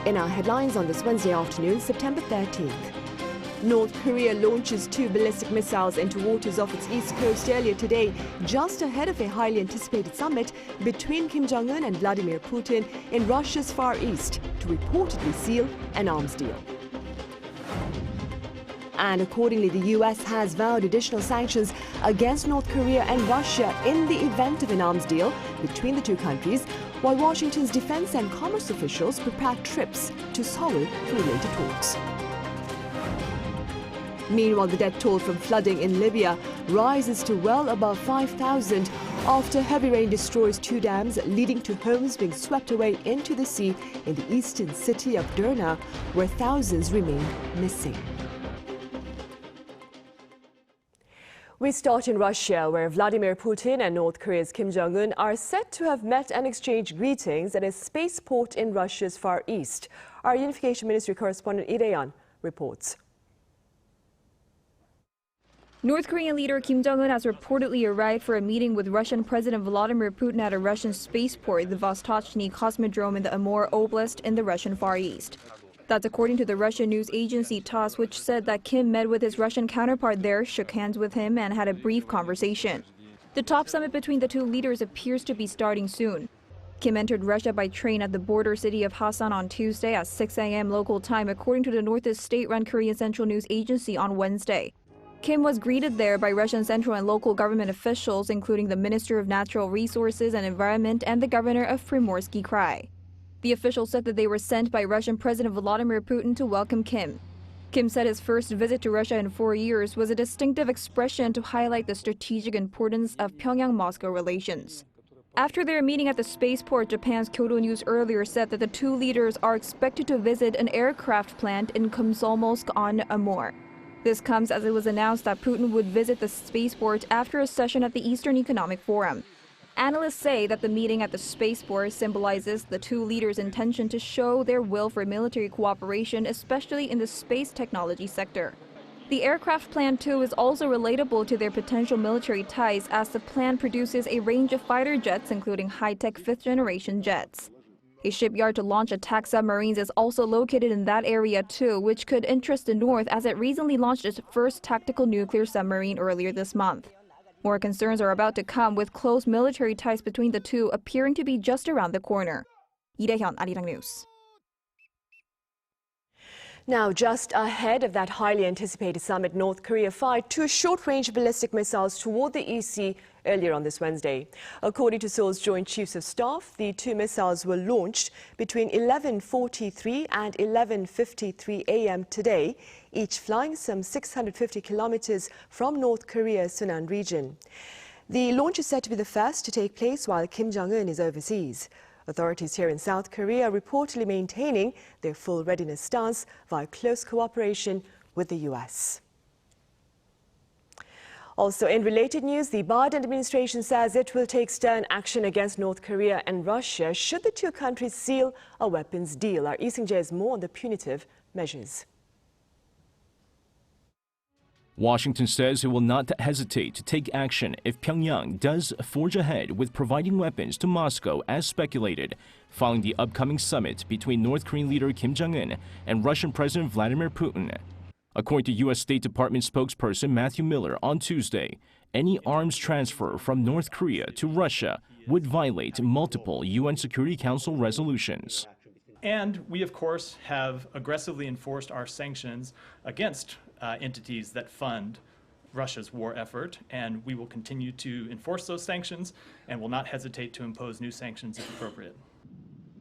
In our headlines on this Wednesday afternoon, September 13th. North Korea launches 2 ballistic missiles into waters off its east coast earlier today, just ahead of a highly anticipated summit between Kim Jong-un and Vladimir Putin in Russia's Far East to reportedly seal an arms deal. And accordingly, the US has vowed additional sanctions against North Korea and Russia in the event of an arms deal between the two countries, while Washington's defense and commerce officials prepare trips to Seoul for related talks. Meanwhile, the death toll from flooding in Libya rises to well above 5,000 after heavy rain destroys 2 dams, leading to homes being swept away into the sea in the eastern city of Derna, where thousands remain missing. We start in Russia, where Vladimir Putin and North Korea's Kim Jong-un are said to have met and exchanged greetings at a spaceport in Russia's Far East. Our Unification Ministry correspondent Arirang reports. North Korean leader Kim Jong-un has reportedly arrived for a meeting with Russian President Vladimir Putin at a Russian spaceport, the Vostochny Cosmodrome in the Amur Oblast in the Russian Far East. That's according to the Russian news agency TASS, which said that Kim met with his Russian counterpart there, shook hands with him, and had a brief conversation. The top summit between the two leaders appears to be starting soon. Kim entered Russia by train at the border city of Hasan on Tuesday at 6 a.m. local time, according to the Northeast state-run Korean Central News Agency on Wednesday. Kim was greeted there by Russian central and local government officials, including the Minister of Natural Resources and Environment and the governor of Primorsky Krai. The officials said that they were sent by Russian President Vladimir Putin to welcome Kim. Kim said his first visit to Russia in 4 years was a distinctive expression to highlight the strategic importance of Pyongyang-Moscow relations. After their meeting at the spaceport, Japan's Kyodo News earlier said that the two leaders are expected to visit an aircraft plant in Komsomolsk on Amur. This comes as it was announced that Putin would visit the spaceport after a session at the Eastern Economic Forum. Analysts say that the meeting at the spaceport symbolizes the two leaders' intention to show their will for military cooperation, especially in the space technology sector. The aircraft plant, too, is also relatable to their potential military ties, as the plant produces a range of fighter jets, including high-tech fifth-generation jets. A shipyard to launch attack submarines is also located in that area, too, which could interest the North as it recently launched its first tactical nuclear submarine earlier this month. More concerns are about to come, with close military ties between the two appearing to be just around the corner. Lee-Hyun, Arirang News. Now, just ahead of that highly anticipated summit, North Korea fired 2 short-range ballistic missiles toward the EC earlier on this Wednesday. According to Seoul's Joint Chiefs of Staff, the 2 missiles were launched between 11:43 and 11:53 a.m. today, each flying some 650 kilometers from North Korea's Sunan region. The launch is said to be the first to take place while Kim Jong-un is overseas. Authorities here in South Korea are reportedly maintaining their full readiness stance via close cooperation with the US. Also, in related news, the Biden administration says it will take stern action against North Korea and Russia should the two countries seal a weapons deal. Our Lee Seung-jae has more on the punitive measures. Washington says it will not hesitate to take action if Pyongyang does forge ahead with providing weapons to Moscow as speculated, following the upcoming summit between North Korean leader Kim Jong-un and Russian President Vladimir Putin. According to U.S. State Department spokesperson Matthew Miller on Tuesday, any arms transfer from North Korea to Russia would violate multiple UN Security Council resolutions. And we, of course, have aggressively enforced our sanctions against entities that fund Russia's war effort, and we will continue to enforce those sanctions and will not hesitate to impose new sanctions if appropriate.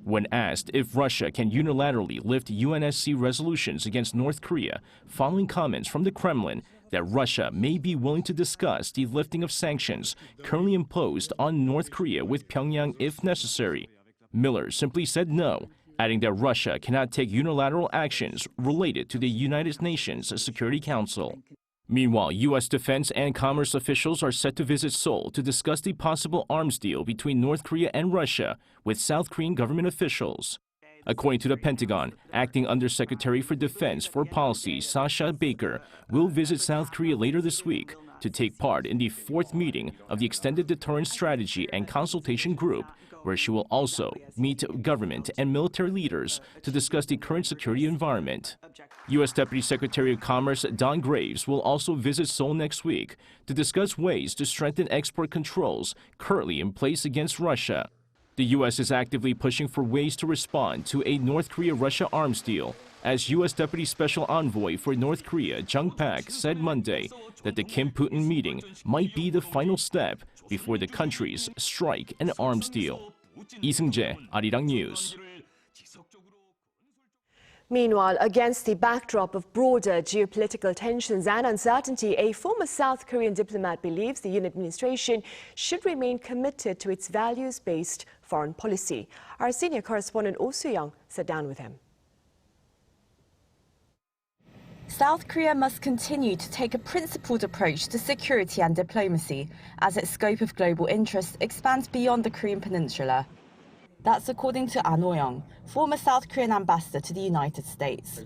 When asked if Russia can unilaterally lift UNSC resolutions against North Korea, following comments from the Kremlin that Russia may be willing to discuss the lifting of sanctions currently imposed on North Korea with Pyongyang if necessary, Miller simply said no, adding that Russia cannot take unilateral actions related to the United Nations Security Council. Meanwhile, U.S. defense and commerce officials are set to visit Seoul to discuss the possible arms deal between North Korea and Russia with South Korean government officials. According to the Pentagon, Acting Undersecretary for Defense for Policy Sasha Baker will visit South Korea later this week, to take part in the fourth meeting of the Extended Deterrence Strategy and Consultation Group, where she will also meet government and military leaders to discuss the current security environment. U.S. Deputy Secretary of Commerce Don Graves will also visit Seoul next week to discuss ways to strengthen export controls currently in place against Russia. The U.S. is actively pushing for ways to respond to a North Korea-Russia arms deal, as U.S. Deputy Special Envoy for North Korea Jung Pak said Monday that the Kim-Putin meeting might be the final step before the countries strike an arms deal. Lee Seung-jae, Arirang News. Meanwhile, against the backdrop of broader geopolitical tensions and uncertainty, a former South Korean diplomat believes the Yoon administration should remain committed to its values-based foreign policy. Our senior correspondent Oh Soo-young sat down with him. South Korea must continue to take a principled approach to security and diplomacy as its scope of global interest expands beyond the Korean peninsula. That's according to An Oh-young, former South Korean ambassador to the United States.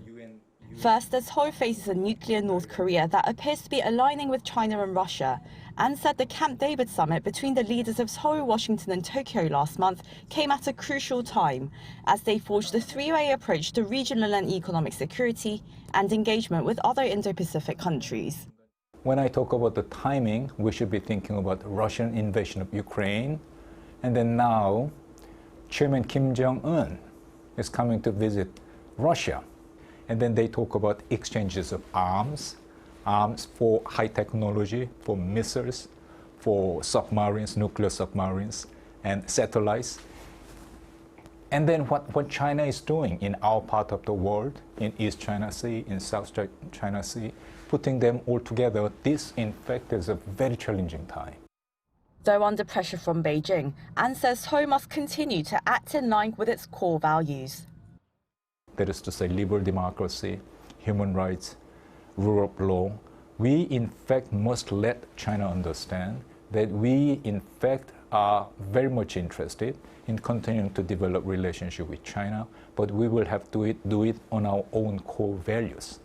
First, as Seoul faces a nuclear North Korea that appears to be aligning with China and Russia, An said the Camp David summit between the leaders of Seoul, Washington and Tokyo last month came at a crucial time as they forged a three-way approach to regional and economic security and engagement with other Indo-Pacific countries. When I talk about the timing, we should be thinking about Russian invasion of Ukraine, and then now Chairman Kim Jong-un is coming to visit Russia. And then they talk about exchanges of arms for high technology, for missiles, for submarines, nuclear submarines, and satellites. And then what China is doing in our part of the world, in East China Sea, in South China Sea, putting them all together, this in fact is a very challenging time. Though under pressure from Beijing, An says Seoul must continue to act in line with its core values. That is to say, liberal democracy, human rights, rule of law. We in fact must let China understand that we in fact are very much interested in continuing to develop relationship with China, but we will have to do it on our own core values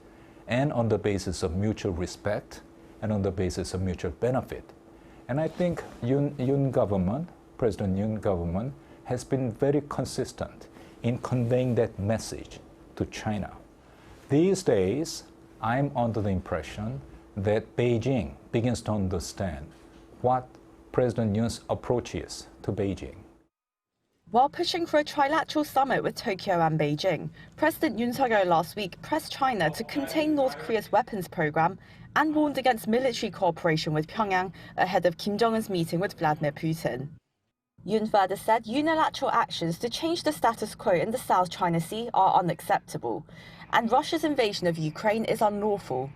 and on the basis of mutual respect and on the basis of mutual benefit. And I think Yoon government, President Yoon government, has been very consistent in conveying that message to China. These days, I'm under the impression that Beijing begins to understand what President Yoon's approach is to Beijing. While pushing for a trilateral summit with Tokyo and Beijing, President Yoon last week pressed China to contain North Korea's weapons program and warned against military cooperation with Pyongyang ahead of Kim Jong-un's meeting with Vladimir Putin. Yoon further said unilateral actions to change the status quo in the South China Sea are unacceptable, and Russia's invasion of Ukraine is unlawful.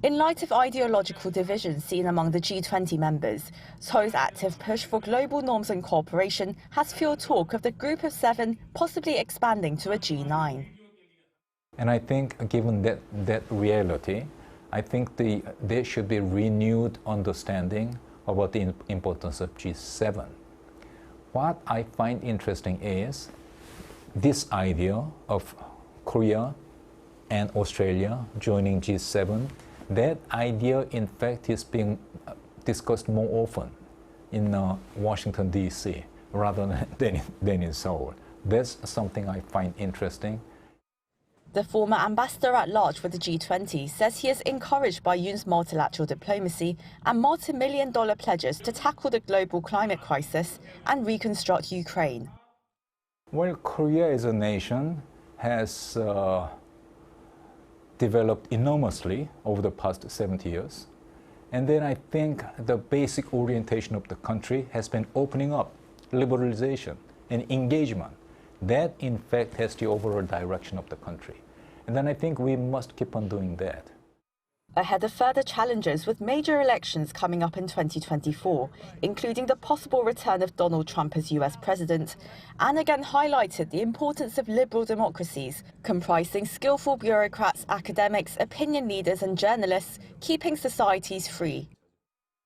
In light of ideological divisions seen among the G20 members, Seoul's active push for global norms and cooperation has fueled talk of the Group of Seven possibly expanding to a G9. And I think given that reality, I think there should be renewed understanding about the importance of G7. What I find interesting is this idea of Korea and Australia joining G7. That idea, in fact, is being discussed more often in Washington, D.C., rather than in Seoul. That's something I find interesting. The former ambassador at large for the G20 says he is encouraged by Yoon's multilateral diplomacy and multi-million-dollar pledges to tackle the global climate crisis and reconstruct Ukraine. Well, Korea as a nation has developed enormously over the past 70 years. And then I think the basic orientation of the country has been opening up, liberalization and engagement. That, in fact, has the overall direction of the country. And then I think we must keep on doing that. Ahead of further challenges with major elections coming up in 2024, including the possible return of Donald Trump as US president, An again highlighted the importance of liberal democracies, comprising skillful bureaucrats, academics, opinion leaders and journalists, keeping societies free.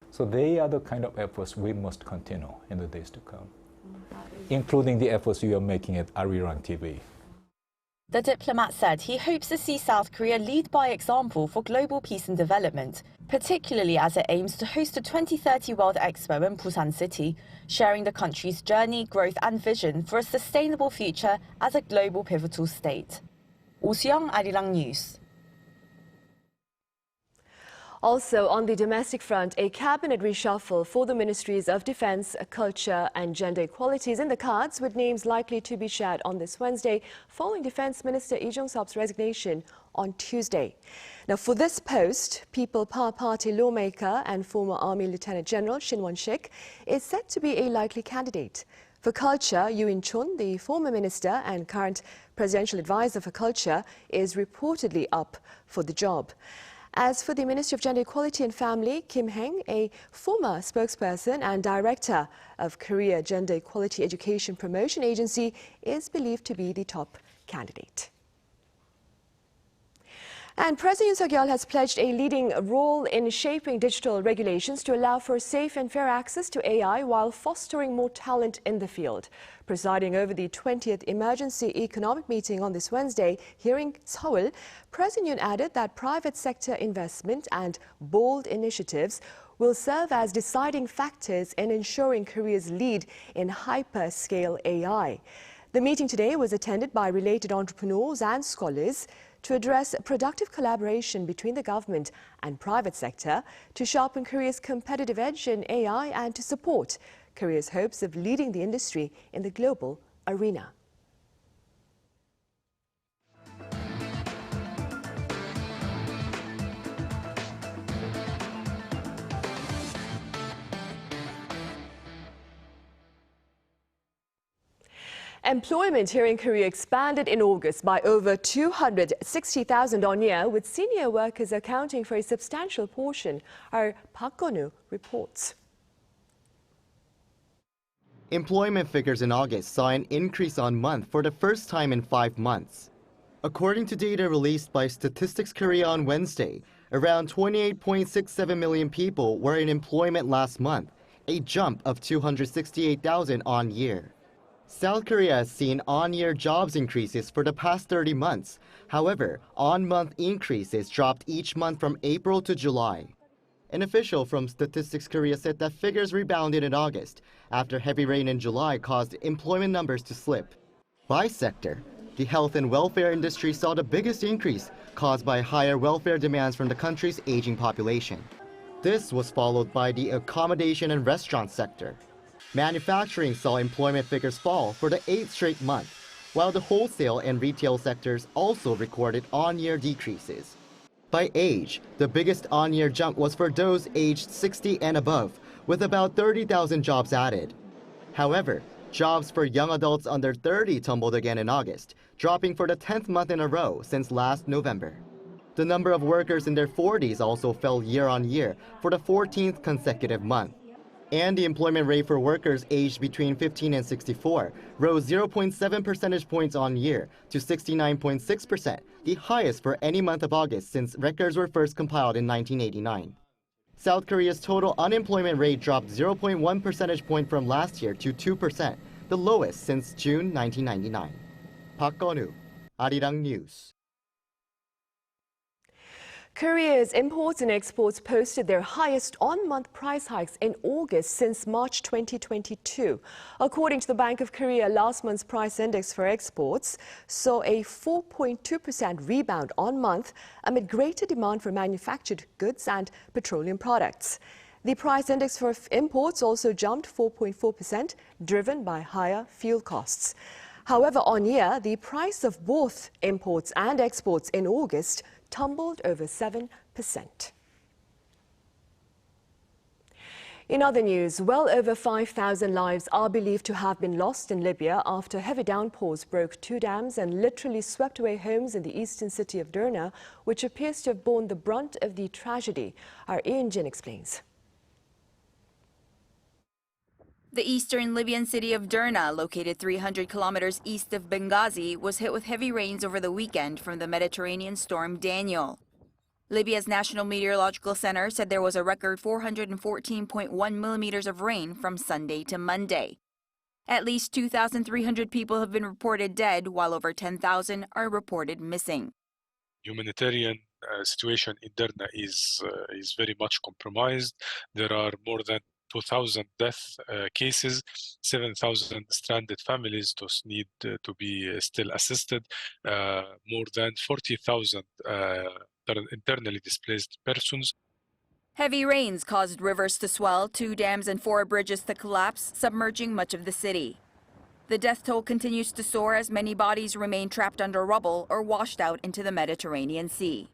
So they are the kind of efforts we must continue in the days to come, including the efforts you are making at Arirang TV. The diplomat said he hopes to see South Korea lead by example for global peace and development, particularly as it aims to host the 2030 World Expo in Busan City, sharing the country's journey, growth and vision for a sustainable future as a global pivotal state. Oh Soo-young, Arirang News. Also, on the domestic front, a cabinet reshuffle for the Ministries of Defense, Culture and Gender Equality is in the cards, with names likely to be shared on this Wednesday, following Defense Minister Lee Jong-seop's resignation on Tuesday. Now, for this post, People Power Party lawmaker and former Army Lieutenant General Shin Won-sik is said to be a likely candidate. For Culture, Yoon Chun, the former minister and current presidential advisor for Culture, is reportedly up for the job. As for the Ministry of Gender Equality and Family, Kim Heng, a former spokesperson and director of Korea Gender Equality Education Promotion Agency, is believed to be the top candidate. And President Yoon Suk-yeol has pledged a leading role in shaping digital regulations to allow for safe and fair access to AI while fostering more talent in the field. Presiding over the 20th Emergency Economic Meeting on this Wednesday here in Seoul, President Yoon added that private sector investment and bold initiatives will serve as deciding factors in ensuring Korea's lead in hyperscale AI. The meeting today was attended by related entrepreneurs and scholars to address productive collaboration between the government and private sector to sharpen Korea's competitive edge in AI and to support Korea's hopes of leading the industry in the global arena. Employment here in Korea expanded in August by over 260,000 on year, with senior workers accounting for a substantial portion. Our Park Gon-woo reports. Employment figures in August saw an increase on month for the first time in 5 months. According to data released by Statistics Korea on Wednesday, around 28.67 million people were in employment last month, a jump of 268,000 on year. South Korea has seen on-year jobs increases for the past 30 months. However, on-month increases dropped each month from April to July. An official from Statistics Korea said that figures rebounded in August after heavy rain in July caused employment numbers to slip. By sector, the health and welfare industry saw the biggest increase caused by higher welfare demands from the country's aging population. This was followed by the accommodation and restaurant sector. Manufacturing saw employment figures fall for the 8th straight month, while the wholesale and retail sectors also recorded on-year decreases. By age, the biggest on-year jump was for those aged 60 and above, with about 30,000 jobs added. However, jobs for young adults under 30 tumbled again in August, dropping for the 10th month in a row since last November. The number of workers in their 40s also fell year on year for the 14th consecutive month. And the employment rate for workers aged between 15 and 64 rose 0.7 percentage points on year to 69.6%, the highest for any month of August since records were first compiled in 1989. South Korea's total unemployment rate dropped 0.1 percentage point from last year to 2%, the lowest since June 1999. Park Gon-woo, Arirang News. Korea's imports and exports posted their highest on-month price hikes in August since March 2022. According to the Bank of Korea, last month's price index for exports saw a 4.2% rebound on month amid greater demand for manufactured goods and petroleum products. The price index for imports also jumped 4.4%, driven by higher fuel costs. However, on year, the price of both imports and exports in August tumbled over 7%. In other news, well over 5,000 lives are believed to have been lost in Libya after heavy downpours broke 2 dams and literally swept away homes in the eastern city of Derna, which appears to have borne the brunt of the tragedy. Our Ian Jin explains. The eastern Libyan city of Derna, located 300 kilometers east of Benghazi, was hit with heavy rains over the weekend from the Mediterranean storm Daniel. Libya's National Meteorological Center said there was a record 414.1 millimeters of rain from Sunday to Monday. At least 2,300 people have been reported dead, while over 10,000 are reported missing. Humanitarian situation in Derna is very much compromised. There are more than 2,000 death cases, 7,000 stranded families. Those need to be still assisted. More than 40,000 internally displaced persons. Heavy rains caused rivers to swell, 2 dams and 4 bridges to collapse, submerging much of the city. The death toll continues to soar as many bodies remain trapped under rubble or washed out into the Mediterranean Sea.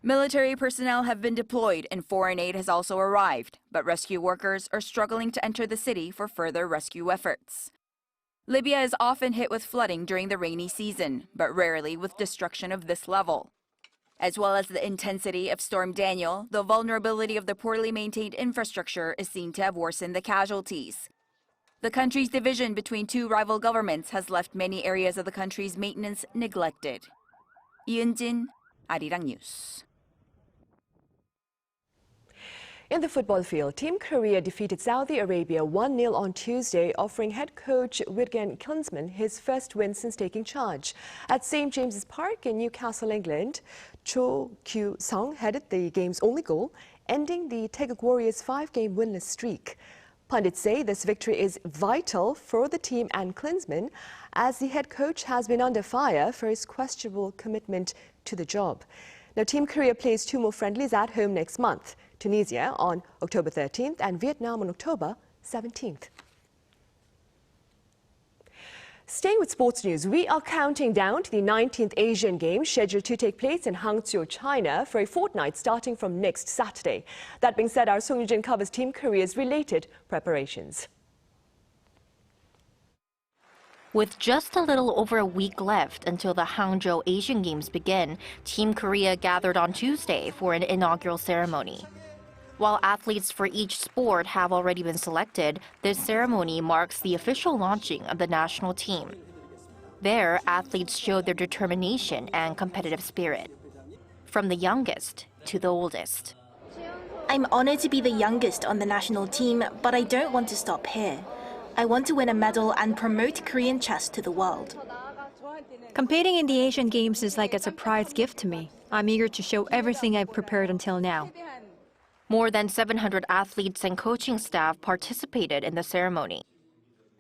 Military personnel have been deployed and foreign aid has also arrived, but rescue workers are struggling to enter the city for further rescue efforts. Libya is often hit with flooding during the rainy season, but rarely with destruction of this level. As well as the intensity of Storm Daniel, the vulnerability of the poorly maintained infrastructure is seen to have worsened the casualties. The country's division between 2 rival governments has left many areas of the country's maintenance neglected. Yoon, Arirang News. In the football field, Team Korea defeated Saudi Arabia 1-0 on Tuesday, offering head coach Klinsmann his first win since taking charge. At St. James's Park in Newcastle, England, Cho Kyu-sung headed the game's only goal, ending the Taeguk Warriors' 5-game winless streak. Pundits say this victory is vital for the team and Klinsmann, as the head coach has been under fire for his questionable commitment to the job. Now, Team Korea plays 2 more friendlies at home next month. Tunisia on October 13th and Vietnam on October 17th. Staying with sports news, we are counting down to the 19th Asian Games scheduled to take place in Hangzhou, China for a fortnight starting from next Saturday. That being said, our Song Yoo-jin covers Team Korea's related preparations. With just a little over a week left until the Hangzhou Asian Games begin, Team Korea gathered on Tuesday for an inaugural ceremony. While athletes for each sport have already been selected, this ceremony marks the official launching of the national team. There, athletes showed their determination and competitive spirit, from the youngest to the oldest. I'm honored to be the youngest on the national team, but I don't want to stop here. I want to win a medal and promote Korean chess to the world. Competing in the Asian Games is like a surprise gift to me. I'm eager to show everything I've prepared until now. More than 700 athletes and coaching staff participated in the ceremony.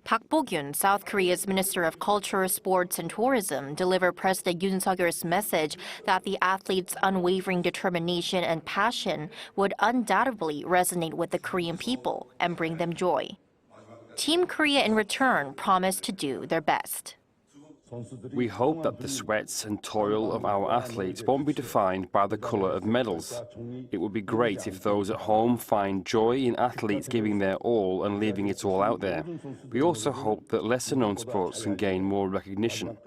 Park Bo-gyun, South Korea's Minister of Culture, Sports and Tourism, delivered President Yoon Suk-yeol's message that the athletes' unwavering determination and passion would undoubtedly resonate with the Korean people and bring them joy. Team Korea, in return, promised to do their best. We hope that the sweats and toil of our athletes won't be defined by the color of medals. It would be great if those at home find joy in athletes giving their all and leaving it all out there. We also hope that lesser-known sports can gain more recognition.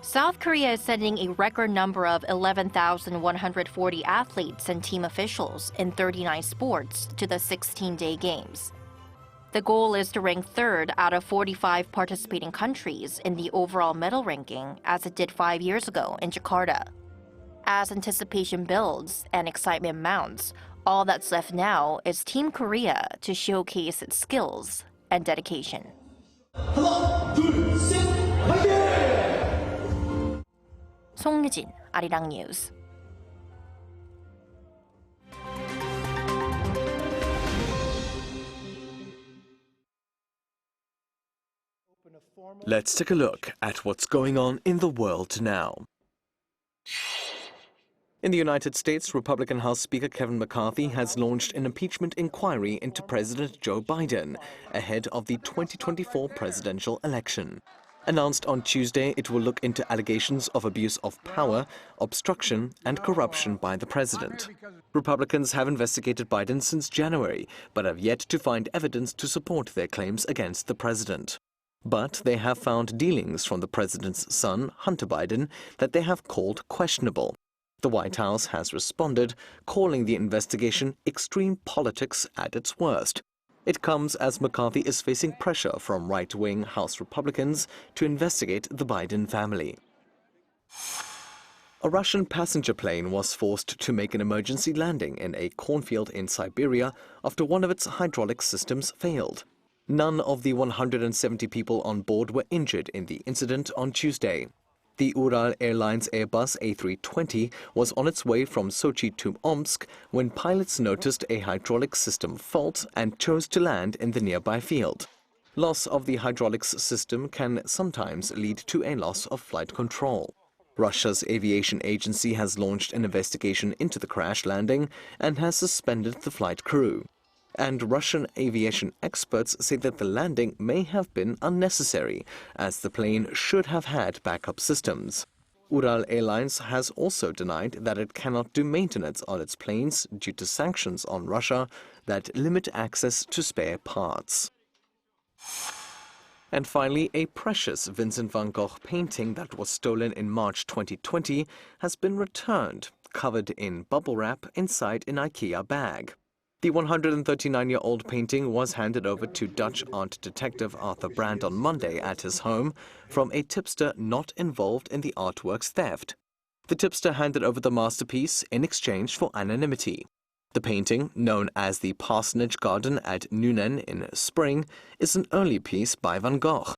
South Korea is sending a record number of 11,140 athletes and team officials in 39 sports to the 16-day games. The goal is to rank 3rd out of 45 participating countries in the overall medal ranking, as it did 5 years ago in Jakarta. As anticipation builds and excitement mounts, all that's left now is Team Korea to showcase its skills and dedication. Song Yoo-jin, Arirang News. Let's take a look at what's going on in the world now. In the United States, Republican House Speaker Kevin McCarthy has launched an impeachment inquiry into President Joe Biden ahead of the 2024 presidential election. Announced on Tuesday, it will look into allegations of abuse of power, obstruction, and corruption by the president. Republicans have investigated Biden since January, but have yet to find evidence to support their claims against the president. But they have found dealings from the president's son, Hunter Biden, that they have called questionable. The White House has responded, calling the investigation extreme politics at its worst. It comes as McCarthy is facing pressure from right-wing House Republicans to investigate the Biden family. A Russian passenger plane was forced to make an emergency landing in a cornfield in Siberia after one of its hydraulic systems failed. None of the 170 people on board were injured in the incident on Tuesday. The Ural Airlines Airbus A320 was on its way from Sochi to Omsk when pilots noticed a hydraulic system fault and chose to land in the nearby field. Loss of the hydraulics system can sometimes lead to a loss of flight control. Russia's aviation agency has launched an investigation into the crash landing and has suspended the flight crew. And Russian aviation experts say that the landing may have been unnecessary, as the plane should have had backup systems. Ural Airlines has also denied that it cannot do maintenance on its planes due to sanctions on Russia that limit access to spare parts. And finally, a precious Vincent van Gogh painting that was stolen in March 2020 has been returned, covered in bubble wrap inside an IKEA bag. The 139-year-old painting was handed over to Dutch art detective Arthur Brand on Monday at his home from a tipster not involved in the artwork's theft. The tipster handed over the masterpiece in exchange for anonymity. The painting, known as the Parsonage Garden at Nuenen in Spring, is an early piece by Van Gogh.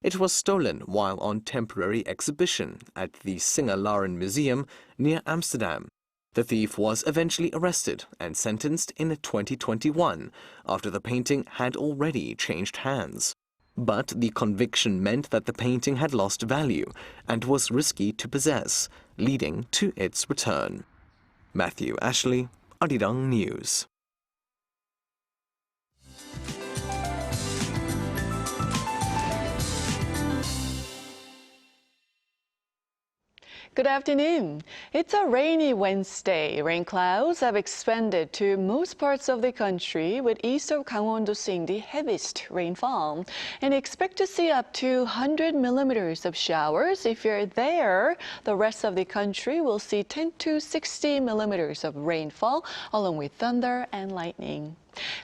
It was stolen while on temporary exhibition at the Singer-Laren Museum near Amsterdam. The thief was eventually arrested and sentenced in 2021 after the painting had already changed hands. But the conviction meant that the painting had lost value and was risky to possess, leading to its return. Matthew Ashley, Arirang News. Good afternoon. It's a rainy Wednesday. Rain clouds have expanded to most parts of the country, with east of Gangwon-do seeing the heaviest rainfall. And expect to see up to 100 millimeters of showers. If you're there, the rest of the country will see 10 to 60 millimeters of rainfall, along with thunder and lightning.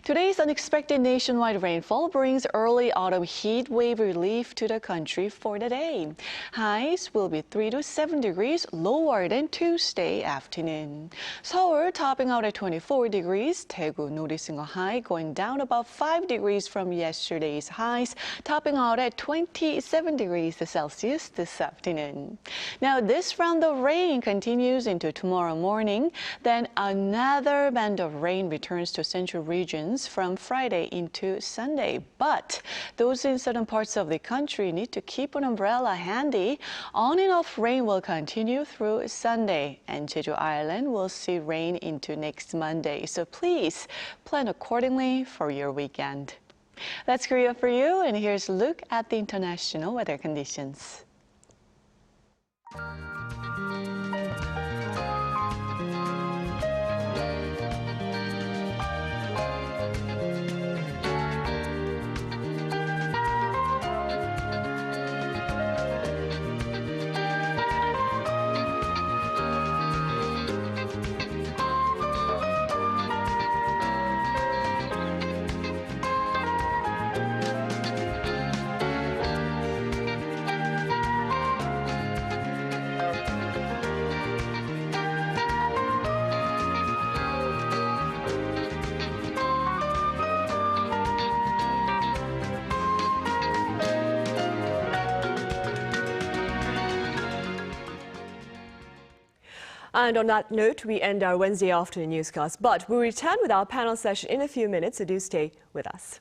Today's unexpected nationwide rainfall brings early autumn heat wave relief to the country for the day. Highs will be 3 to 7 degrees lower than Tuesday afternoon. Seoul topping out at 24 degrees, Daegu noticing a high going down about 5 degrees from yesterday's highs, topping out at 27 degrees Celsius this afternoon. Now this round of rain continues into tomorrow morning, then another band of rain returns to central regions from Friday into Sunday. But those in certain parts of the country need to keep an umbrella handy. On and off rain will continue through Sunday, and Jeju Island will see rain into next Monday. So please plan accordingly for your weekend. That's Korea for you, and here's a look at the international weather conditions. And on that note, we end our Wednesday afternoon newscast. But we'll return with our panel session in a few minutes, so do stay with us.